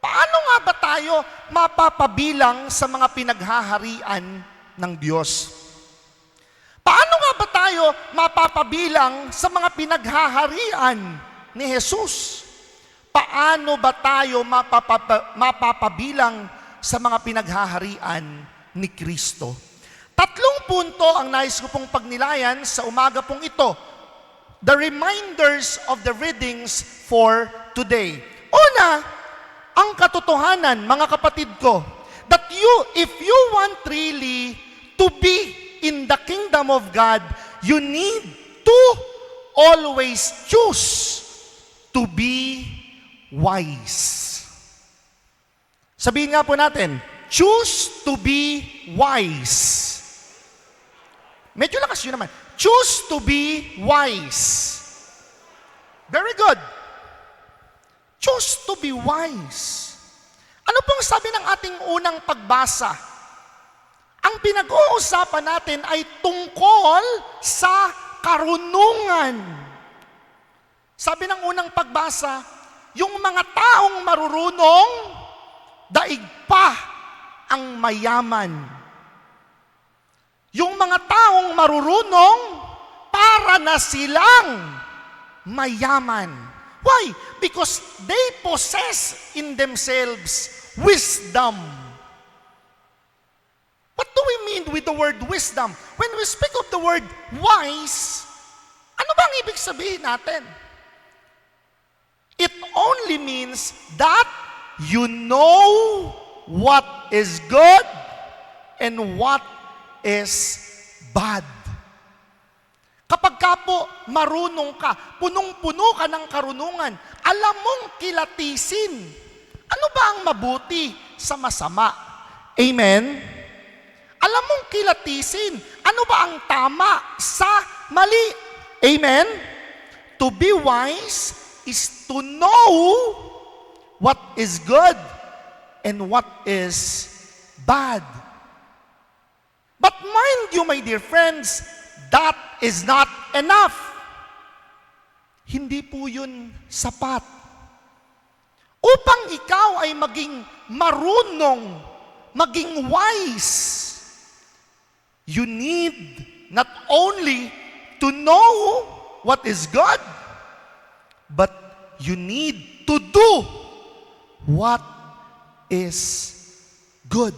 Paano nga ba tayo mapapabilang sa mga pinaghaharian ng Diyos? Paano nga ba tayo mapapabilang sa mga pinaghaharian ni Jesus? Paano ba tayo mapapabilang sa mga pinaghaharian ni Kristo? 3 punto ang nais ko pong pagnilayan sa umaga pong ito. The reminders of the readings for today. Una, ang katotohanan, mga kapatid ko, that if you want really to be in the kingdom of God, you need to always choose to be wise. Sabihin nga po natin, choose to be wise. Medyo lakas yun naman. Choose to be wise. Very good. Choose to be wise. Ano pong sabi ng ating unang pagbasa? Ang pinag-uusapan natin ay tungkol sa karunungan. Sabi ng unang pagbasa, yung mga taong marurunong, daig pa ang mayaman. Yung mga taong marurunong, para na silang mayaman. Why? Because they possess in themselves wisdom. What do we mean with the word wisdom? When we speak of the word wise, ano ba ang ibig sabihin natin? It only means that you know what is good and what is bad. Kapag ka po marunong ka, punong-puno ka ng karunungan, alam mong kilatisin, ano ba ang mabuti sa masama? Amen? Alam mong kilatisin, ano ba ang tama sa mali? Amen? To be wise is to know what is good and what is bad. But mind you, my dear friends, that is not enough. Hindi po yun sapat. Upang ikaw ay maging marunong, maging wise, you need not only to know what is good, but you need to do what is good.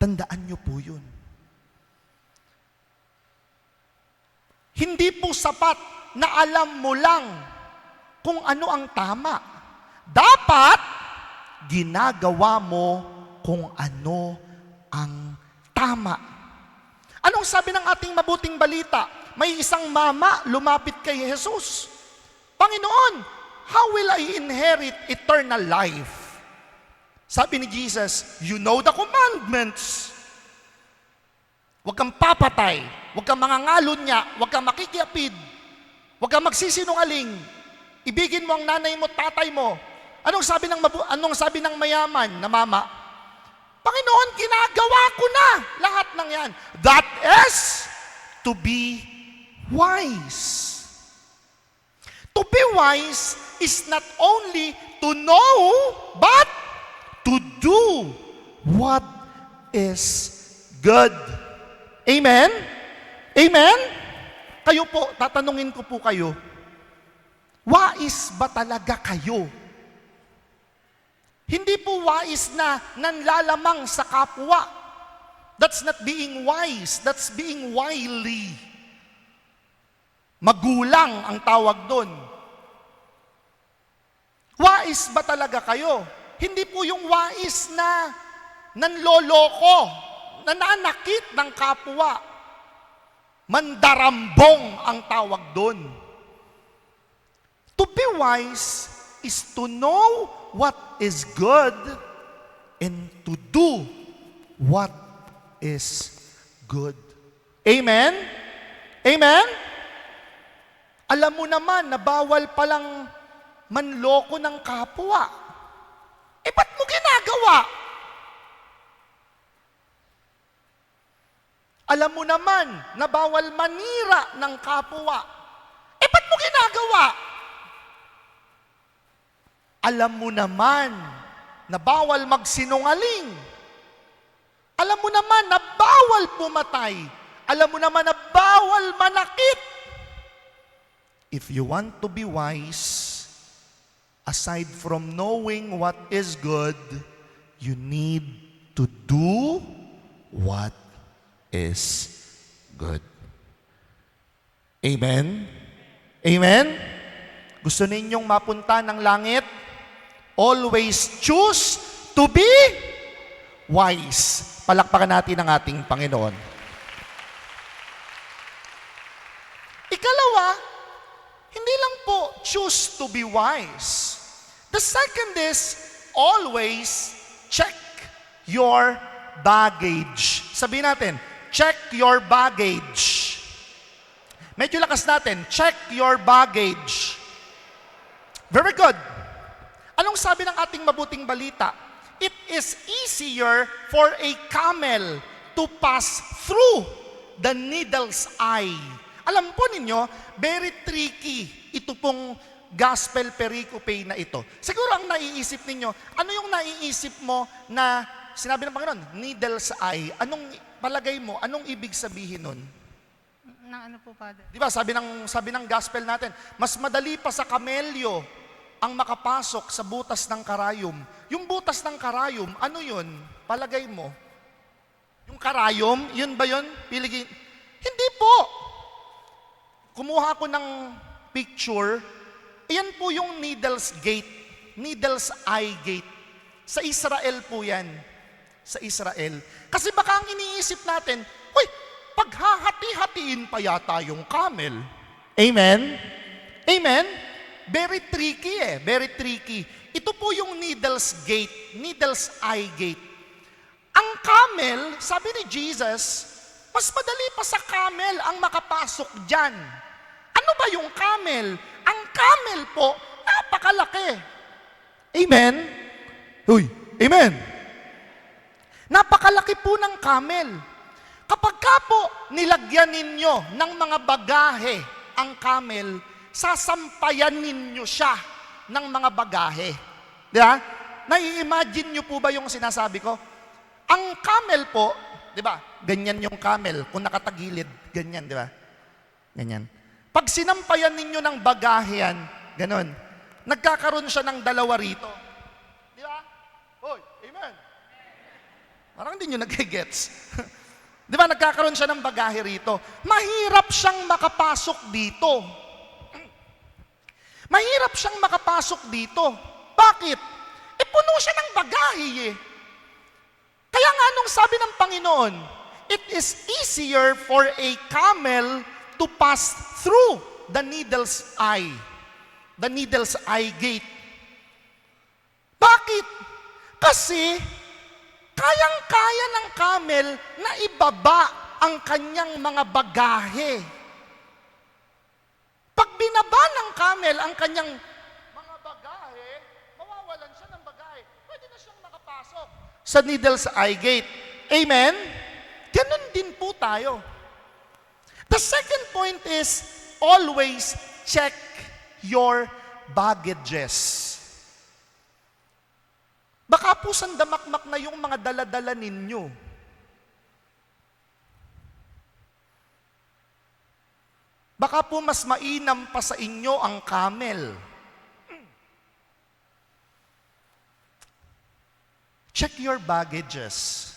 Tandaan niyo po yun. Hindi po sapat na alam mo lang kung ano ang tama. Dapat, ginagawa mo kung ano ang tama. Anong sabi ng ating mabuting balita? May isang mama lumapit kay Jesus. Panginoon, how will I inherit eternal life? Sabi ni Jesus, you know the commandments. Huwag kang papatay, huwag kang mangangalunya, huwag kang makikiapid, huwag kang magsisinungaling. Ibigin mo ang nanay mo, tatay mo. Anong sabi ng mayaman na mama? Panginoon, ginagawa ko na lahat ng yan. That is to be wise. To be wise is not only to know, but to do what is good. Amen? Amen? Kayo po, tatanungin ko po kayo, wais ba talaga kayo? Hindi po wais na nanlalamang sa kapwa. That's not being wise, that's being wily. Magulang ang tawag doon. Wais ba talaga kayo? Hindi po yung wais na nanloloko, nananakit ng kapwa. Mandarambong ang tawag doon. To be wise is to know what is good and to do what is good. Amen? Amen? Alam mo naman na bawal palang manloko ng kapwa. Ba't mo ginagawa? Alam mo naman na bawal manira ng kapwa. Ba't mo ginagawa? Alam mo naman na bawal magsinungaling. Alam mo naman na bawal pumatay. Alam mo naman na bawal manakit. If you want to be wise, aside from knowing what is good, you need to do what is good. Amen? Amen? Gusto ninyong mapunta ng langit? Always choose to be wise. Palakpakan natin ang ating Panginoon. Ikalawa, hindi lang po choose to be wise. The second is always check your baggage. Sabihin natin, check your baggage. Medyo lakas natin, check your baggage. Very good. Anong sabi ng ating mabuting balita? It is easier for a camel to pass through the needle's eye. Alam po ninyo, very tricky ito pong gospel pericope na ito. Siguro ang naiisip ninyo, ano yung naiisip mo na sinabi ng Panginoon, needle's eye? Anong palagay mo? Anong ibig sabihin nun? Na ano po, Father? Di ba, sabi ng gospel natin, mas madali pa sa kamelyo ang makapasok sa butas ng karayom. Yung butas ng karayom, ano yun? Palagay mo? Yung karayom, yun ba yun? Piligin? Hindi po. Kumuha ko ng picture. Iyan po yung needle's gate. Needle's eye gate. Sa Israel po yan. Sa Israel. Kasi baka ang iniisip natin, uy, paghahati-hatiin pa yata yung camel. Amen? Amen? Very tricky very tricky. Ito po yung needle's gate, needle's eye gate. Ang camel, sabi ni Jesus, mas madali pa sa camel ang makapasok dyan. Ano ba yung camel? Ang camel po, napakalaki. Amen? Uy, amen? Napakalaki po ng camel. Kapag ka po nilagyan ninyo ng mga bagahe ang camel, sasampayan ninyo siya ng mga bagahe. Di ba? Nai-imagine nyo po ba yung sinasabi ko? Ang camel po, di ba? Ganyan yung camel. Kung nakatagilid, ganyan, di ba? Ganyan. Pag sinampayan ninyo ng bagahe yan, ganon, nagkakaroon siya ng dalawa rito. Di ba? Hoy, amen. Parang hindi nyo nag-gets. Di ba? Nagkakaroon siya ng bagahe rito. Mahirap siyang makapasok dito. Mahirap siyang makapasok dito. Bakit? Puno siya ng bagahe Kaya nga nung sabi ng Panginoon, it is easier for a camel to pass through the needle's eye. The needle's eye gate. Bakit? Kasi kayang-kaya ng camel na ibaba ang kanyang mga bagahe. Pag binaba ng camel ang kanyang mga bagahe, mawawalan siya ng bagahe. Pwede na siyang makapasok sa needle's eye gate. Amen? Ganun din po tayo. The second point is, always check your baggages. Baka po sandamakmak na yung mga dala-dala ninyo. Baka po mas mainam pa sa inyo ang camel. Check your baggages.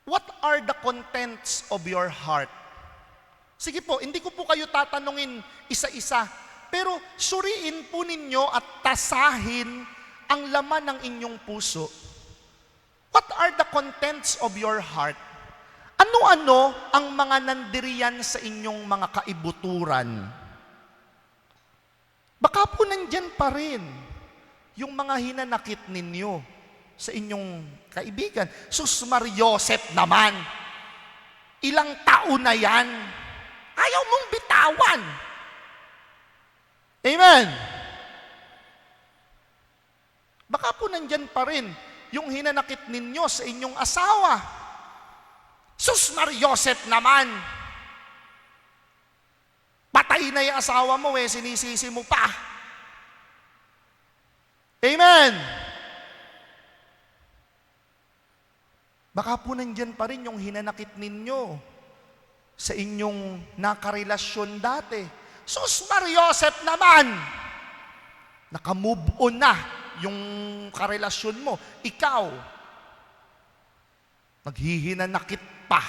What are the contents of your heart? Sige po, hindi ko po kayo tatanungin isa-isa, pero suriin po ninyo at tasahin ang laman ng inyong puso. What are the contents of your heart? Ano-ano ang mga nandiriyan sa inyong mga kaibuturan? Baka po nandyan pa rin yung mga hinanakit ninyo sa inyong kaibigan. Sus Mariosep naman, ilang taon na yan, ayaw mong bitawan. Amen? Baka po nandyan pa rin yung hinanakit ninyo sa inyong asawa. Sus Mariosep naman, patay na yung asawa mo sinisisi mo pa. Amen! Baka po nandyan pa rin yung hinanakit ninyo sa inyong nakarelasyon dati. Sus Mariosep naman! Naka-move on na yung karelasyon mo. Ikaw, naghihinanakit pa.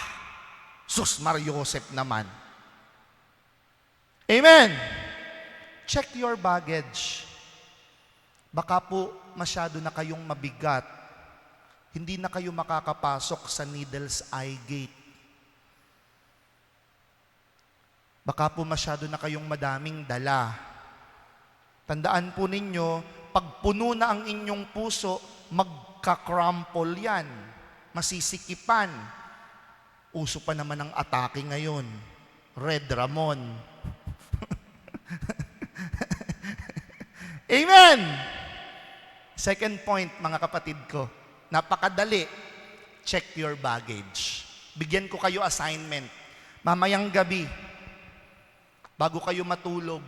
Sus Mariosep naman. Amen! Check your baggage. Baka po masyado na kayong mabigat. Hindi na kayo makakapasok sa Needles Eye Gate. Baka po masyado na kayong madaming dala. Tandaan po ninyo, pag puno na ang inyong puso, magka-crumple yan. Masisikipan. Uso pa naman ang atake ngayon. Red Ramon. Amen! Second point, mga kapatid ko. Napakadali. Check your baggage. Bigyan ko kayo assignment. Mamayang gabi, bago kayo matulog,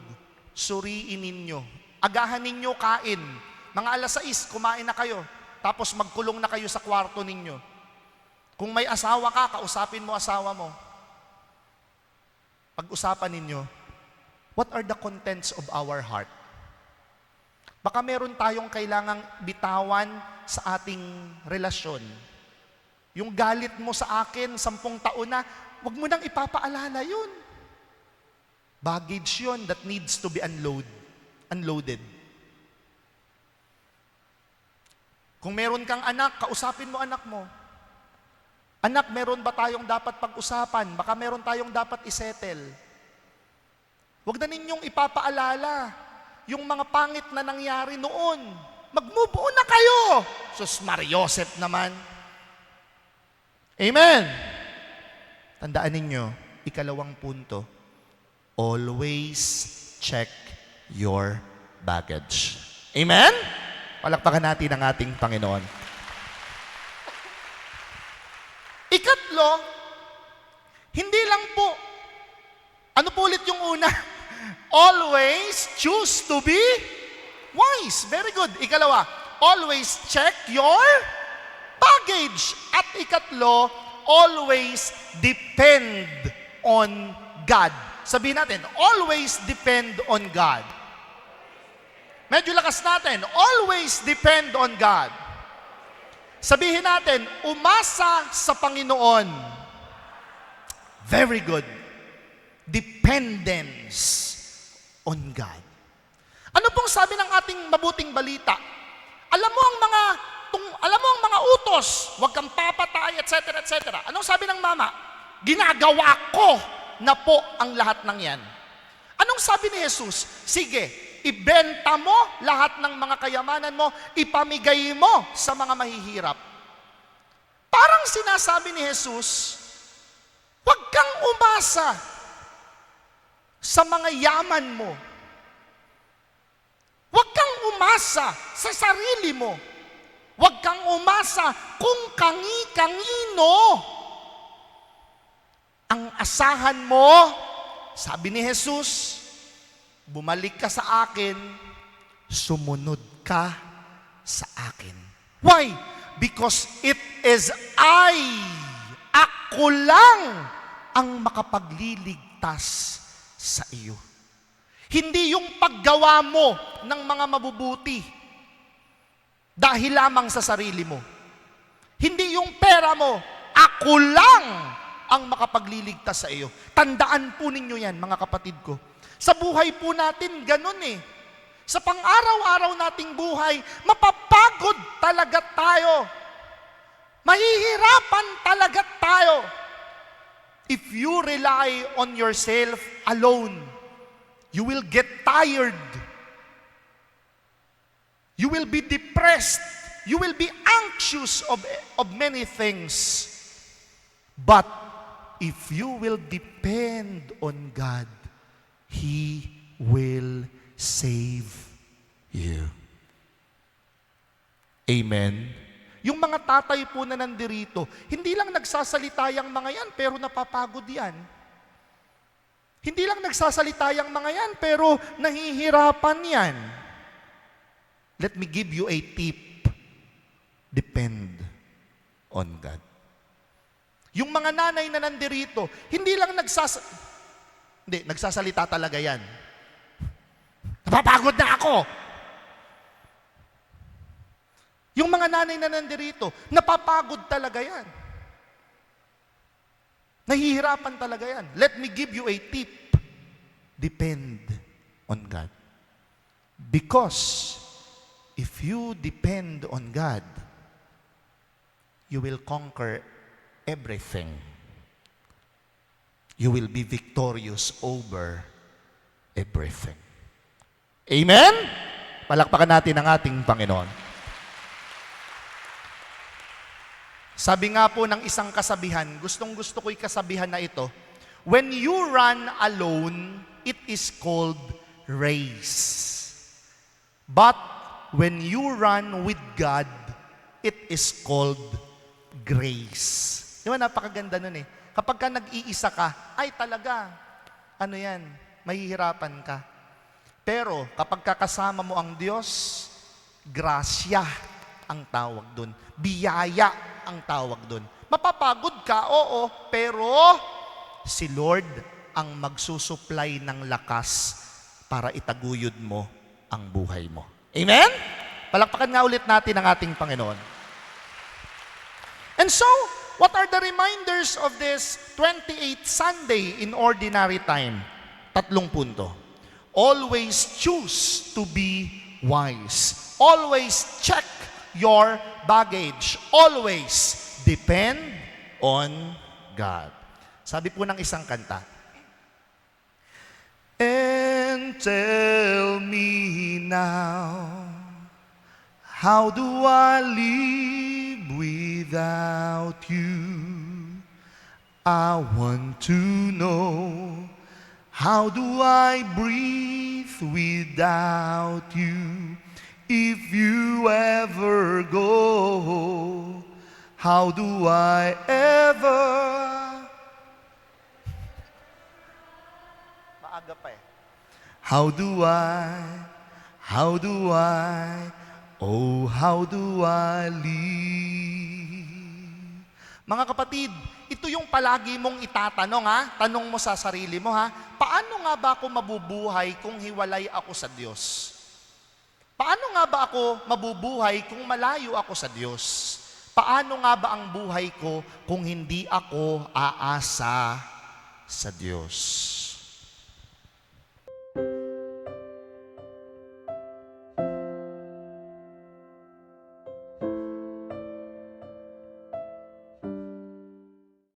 suriin ninyo. Agahan ninyo kain. Mga 6:00, kumain na kayo. Tapos magkulong na kayo sa kwarto ninyo. Kung may asawa ka, kausapin mo asawa mo. Pag-usapan ninyo, what are the contents of our heart? Baka meron tayong kailangang bitawan sa ating relasyon. Yung galit mo sa akin, 10 taon na, wag mo nang ipapaalala yun. Baggage yun that needs to be unloaded. Kung meron kang anak, kausapin mo anak mo. Anak, meron ba tayong dapat pag-usapan? Baka meron tayong dapat isettle. Huwag na ninyong ipapaalala yung mga pangit na nangyari noon. Mag-move on na kayo. Sus Mariosep naman. Amen. Tandaan ninyo, 2 punto, always check your baggage. Amen? Palakpakan natin ang ating Panginoon. 3, hindi lang po, ano po ulit yung una? Always choose to be wise. Very good. 2, always check your baggage. At 3, always depend on God. Sabihin natin, always depend on God. Medyo lakas natin, always depend on God. Sabihin natin, umasa sa Panginoon. Very good. Dependence on God. Ano pong sabi ng ating mabuting balita? Alam mo ang mga utos, huwag kang papatay, etc., etc. Anong sabi ng mama? Ginagawa ko na po ang lahat ng yan. Anong sabi ni Jesus? Sige, ibenta mo lahat ng mga kayamanan mo, ipamigay mo sa mga mahihirap. Parang sinasabi ni Jesus, huwag kang umasa sa mga yaman mo. Huwag kang umasa sa sarili mo. Huwag kang umasa kung kangi-kangino. Ang asahan mo, sabi ni Jesus, bumalik ka sa akin, sumunod ka sa akin. Why? Because it is ako lang ang makapagliligtas sa iyo. Hindi yung paggawa mo ng mga mabubuti dahil lamang sa sarili mo. Hindi yung pera mo, ako lang ang makapagliligtas sa iyo. Tandaan po ninyo yan, mga kapatid ko. Sa buhay po natin, ganun eh. Sa pang-araw-araw nating buhay, mapapagod talaga tayo. Mahihirapan talaga tayo. If you rely on yourself alone, you will get tired. You will be depressed. You will be anxious of many things. But if you will depend on God, He will save you. Amen. Yung mga tatay po na nandirito, hindi lang nagsasalita yung mga yan, pero napapagod yan. Hindi lang nagsasalita yung mga yan, pero nahihirapan yan. Let me give you a tip. Depend on God. Yung mga nanay na nandirito, hindi lang nagsasalita talaga yan. Napapagod na ako. Yung mga nanay na nandirito, napapagod talaga yan. Nahihirapan talaga yan. Let me give you a tip. Depend on God. Because if you depend on God, you will conquer everything. You will be victorious over everything. Amen? Palakpakan natin ang ating Panginoon. Sabi nga po ng isang kasabihan, gustong-gusto ko'y kasabihan na ito, when you run alone, it is called race. But when you run with God, it is called grace. Di ba, napakaganda nun eh. Kapag ka nag-iisa ka, ay talaga, mahihirapan ka. Pero kapag kakasama mo ang Diyos, grasya ang tawag dun. Biyaya ang tawag dun. Mapapagod ka, oo, pero si Lord ang magsusupply ng lakas para itaguyod mo ang buhay mo. Amen? Palakpakan nga ulit natin ang ating Panginoon. And so, what are the reminders of this 28th Sunday in Ordinary Time? 3 punto. Always choose to be wise. Always check your baggage. Always depend on God. Sabi po ng isang kanta, and tell me now, how do I live without you? I want to know, how do I breathe without you? If you ever go, how do I ever? Maaga pa eh. How do I, how do I live? Mga kapatid, ito yung palagi mong itatanong ha. Tanong mo sa sarili mo ha. Paano nga ba ako mabubuhay kung hiwalay ako sa Diyos? Paano nga ba ako mabubuhay kung malayo ako sa Diyos? Paano nga ba ang buhay ko kung hindi ako aasa sa Diyos?